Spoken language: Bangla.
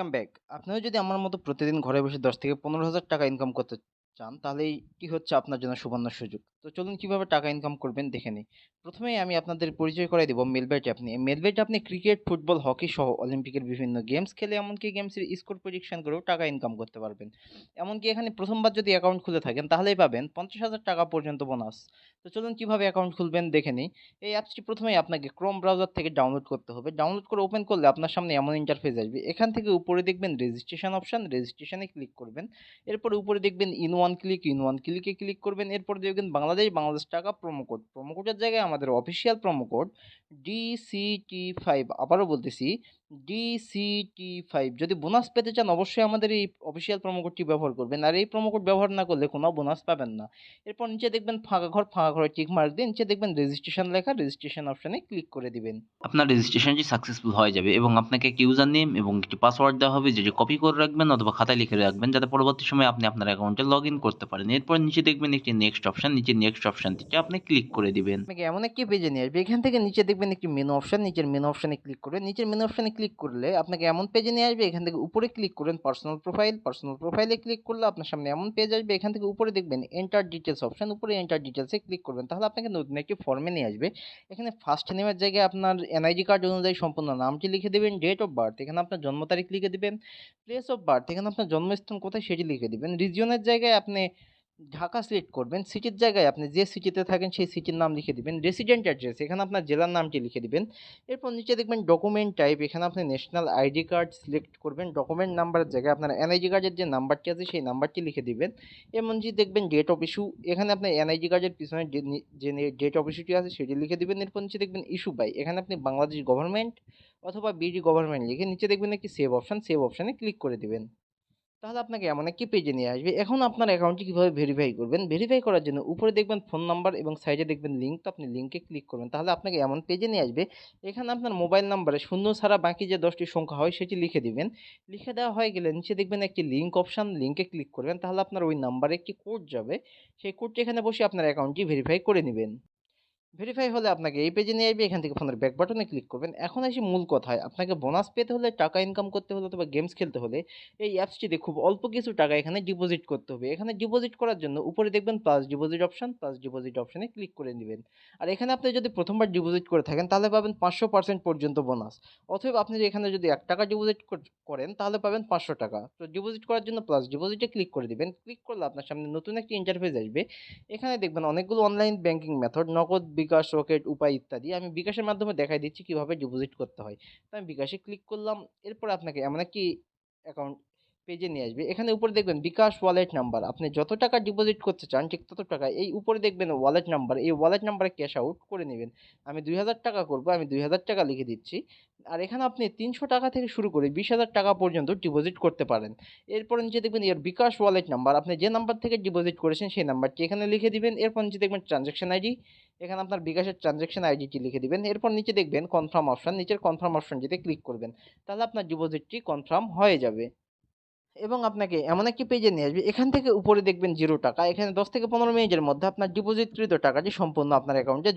Welcome back. আপনিও যদি আমার মতো প্রতিদিন ঘরে বসে ১০ থেকে ১৫,০০০ টাকা ইনকাম করতে চান, তাহলে এইটি হচ্ছে আপনার জন্য সুবর্ণ সুযোগ। তো চলুন কিভাবে টাকা ইনকাম করবেন দেখে নিই। প্রথমেই আমি আপনাদের পরিচয় করাই দিব মেলবাইট অ্যাপ নিয়ে। মেলবাইট আপনি ক্রিকেট, ফুটবল, হকি সহ অলিম্পিকের বিভিন্ন গেমস খেলে এমনকি গেমসের স্কোর প্রেডিকশন করেও টাকা ইনকাম করতে পারবেন। এমনকি এখানে প্রথমবার যদি অ্যাকাউন্ট খুলে থাকেন তাহলেই পাবেন ৫০,০০০ টাকা পর্যন্ত বোনাস। তো চলুন কিভাবে অ্যাকাউন্ট খুলবেন দেখে নিই। এই অ্যাপসটি প্রথমেই আপনাকে ক্রোম ব্রাউজার থেকে ডাউনলোড করতে হবে। ডাউনলোড করে ওপেন করলে আপনার সামনে এমন ইন্টারফেস আসবে। এখান থেকে উপরে দেখবেন রেজিস্ট্রেশন অপশন, রেজিস্ট্রেশনে ক্লিক করবেন। এরপরে উপরে দেখবেন in one click, in one ক্লিকে ক্লিক করবেন। এরপরে দেখবেন বাংলাদেশ টাকা প্রোমো কোড। প্রোমো কোডের জায়গায় আমাদের অফিসিয়াল প্রোমো কোড DCT5, আবারও বলতেছি DCT5। যদি বোনাস পেতে চান অবশ্যই আমাদের এই অফিসিয়াল প্রোমো কোডটি ব্যবহার করবেন। আর এই প্রোমো কোড ব্যবহার না করলে কোনো বোনাস পাবেন না। এরপর নিচে দেখবেন ফাঁকা ঘর, ফাঁকা ঘরে টিক মার্ক দিয়ে নিচে দেখবেন রেজিস্ট্রেশন লেখা, রেজিস্ট্রেশন অপশনে ক্লিক করে দিবেন। আপনার রেজিস্ট্রেশনটি সাকসেসফুল হয়ে যাবে এবং আপনাকে একটি ইউজার নেম এবং একটি পাসওয়ার্ড দেওয়া হবে, যেটি কপি করে রাখবেন অথবা খাতায় লিখে রাখবেন, যাতে পরবর্তী সময়ে আপনি আপনার অ্যাকাউন্টে লগ ইন করতে পারেন। এরপর নিচে দেখবেন একটি নেক্সট অপশন, নিচে নেক্সট অপশনটিতে আপনি ক্লিক করে দিবেন। আপনাকে এমন একটি পেজে নিয়ে আসবে। এখান থেকে নিচে দেখবেন একটি মেনু অপশন, নিচের মেনু অপশনে ক্লিক করবেন। নিচের মেনু অপশনে ক্লিক করলে আপনাকে এমন পেজে নিয়ে আসবে। এখান থেকে উপরে ক্লিক করবেন পার্সোনাল প্রোফাইল, পার্সোনাল প্রোফাইলে ক্লিক করলে আপনার সামনে এমন পেজ আসবে। এখান থেকে উপরে দেখবেন এন্টার ডিটেলস অপশন, উপরে এন্টার ডিটেলসে ক্লিক করবেন। তাহলে আপনাকে নতুন একটি ফর্মে নিয়ে আসবে। এখানে ফার্স্ট নেমের জায়গায় আপনার এনআইডি কার্ড অনুযায়ী সম্পূর্ণ নামটি লিখে দেবেন, ডেট অফ বার্থ এখানে আপনার জন্ম তারিখ লিখে দিবেন, প্লেস অফ বার্থ এখানে আপনার জন্মস্থান কোথায় সেটি লিখে দিবেন, রিজিয়নের জায়গায় আপনি ঢাকা সিলেক্ট করবেন, সিটির জায়গায় আপনি যে সিটিতে থাকেন সেই সিটির নাম লিখে দিবেন, রেসিডেন্ট অ্যাড্রেস এখানে আপনার জেলার নামটি লিখে দিবেন। এরপর নিচে দেখবেন ডকুমেন্ট টাইপ, এখানে আপনি ন্যাশনাল আইডি কার্ড সিলেক্ট করবেন। ডকুমেন্ট নাম্বারের জায়গায় আপনার এনআইডি কার্ডের যে নাম্বারটি আছে সেই নাম্বারটি লিখে দিবেন। এমন যে দেখবেন ডেট অফ ইস্যু, এখানে আপনার এনআইডি কার্ডের পিছনে যে ডেট অফ ইস্যুটি আছে সেটি লিখে দিবেন। এরপর নিচে দেখবেন ইস্যু বাই, এখানে আপনি বাংলাদেশ গভর্নমেন্ট অথবা বিডি গভর্নমেন্ট লিখে নিচে দেখবেন একটি সেভ অপশন, সেভ অপশনে ক্লিক করে দিবেন। তাহলে আপনাকে এমন একটি পেজে নিয়ে আসবে। এখন আপনার অ্যাকাউন্টটি কিভাবে ভেরিফাই করবেন? ভেরিফাই করার জন্য উপরে দেখবেন ফোন নাম্বার এবং সাইডে দেখবেন লিঙ্ক। তো আপনি লিঙ্কে ক্লিক করবেন। তাহলে আপনাকে এমন পেজে নিয়ে আসবে। এখানে আপনার মোবাইল নাম্বারে শূন্য ছাড়া বাকি যে ১০টি সংখ্যা হয় সেটি লিখে দিবেন। লিখে দেওয়া হয়ে গেলে নিচে দেখবেন একটি লিঙ্ক অপশন, লিঙ্কে ক্লিক করবেন। তাহলে আপনার ওই নাম্বারে একটি কোড যাবে। সেই কোডটি এখানে বসে আপনার অ্যাকাউন্টটি ভেরিফাই করে নিবেন। ভেরিফাই হলে আপনাকে এই পেজে নিয়ে আসবে। এখান থেকে ফোনের ব্যাক বাটনে ক্লিক করবেন। এখন আসি মূল কথায়। আপনাকে বোনাস পেতে হলে, টাকা ইনকাম করতে হলে অথবা গেমস খেলতে হলে এই অ্যাপসটিতে খুব অল্প কিছু টাকা এখানে ডিপোজিট করতে হবে। এখানে ডিপোজিট করার জন্য উপরে দেখবেন plus deposit option, plus deposit অপশনে ক্লিক করে দিবেন। আর এখানে আপনি যদি প্রথমবার ডিপোজিট করে থাকেন তাহলে পাবেন ৫০০% পর্যন্ত বোনাস। অথবা আপনি এখানে যদি ৳১ ডিপোজিট করেন তাহলে পাবেন ৳৫০০। তো ডিপোজিট করার জন্য প্লাস ডিপোজিটে ক্লিক করে দিবেন। ক্লিক করলে আপনার সামনে নতুন একটি ইন্টারফেস আসবে। এখানে দেখবেন অনেকগুলো অনলাইন ব্যাংকিং মেথড, নগদ, বিকাশ, রকেট, উপায় ইত্যাদি। আমি বিকাশের মাধ্যমে দেখাই দিচ্ছি কিভাবে ডিপোজিট করতে হয়। তো আমি বিকাশে ক্লিক করলাম। এরপর আপনাকে এমন একটি অ্যাকাউন্ট পেজে নিয়ে আসবে। এখানে উপরে দেখবেন বিকাশ ওয়ালেট নাম্বার। আপনি যত টাকা ডিপোজিট করতে চান ঠিক তত টাকা এই উপরে দেখবেন ওয়ালেট নাম্বার। এই ওয়ালেট নাম্বারে ক্যাশ আউট করে নিবেন। আমি ৳২০০০ করব। আমি ৳২০০০ লিখে দিচ্ছি। আর এখানে আপনি ৳৩০০ থেকে শুরু করে ৳২০,০০০ পর্যন্ত ডিপোজিট করতে পারেন। এরপর নিচে দেখবেন এর বিকাশ ওয়ালেট নাম্বার। আপনি যে নাম্বার থেকে ডিপোজিট করেছেন সেই নাম্বারটি এখানে লিখে দিবেন। এরপর নিচে দেখবেন ট্রান্সেকশন আইডি। এখানে আপনার বিকাশের ট্রান্সেকশন আইডিটি লিখে দিবেন। এরপর নিচে দেখবেন কনফার্ম অপশন। নিচের কনফার্ম অপশনটিতে ক্লিক করবেন। তাহলে আপনার ডিপোজিটটি কনফার্ম হয়ে যাবে। এবং আপনাকে এমন একটি পেজে নিয়ে আসবে। এখান থেকে উপরে দেখবেন ৳0। এখানে ১০ থেকে ১৫ মিনিটের মধ্যে আপনার ডিপোজিটকৃত টাকাটি সম্পূর্ণ আপনার অ্যাকাউন্টে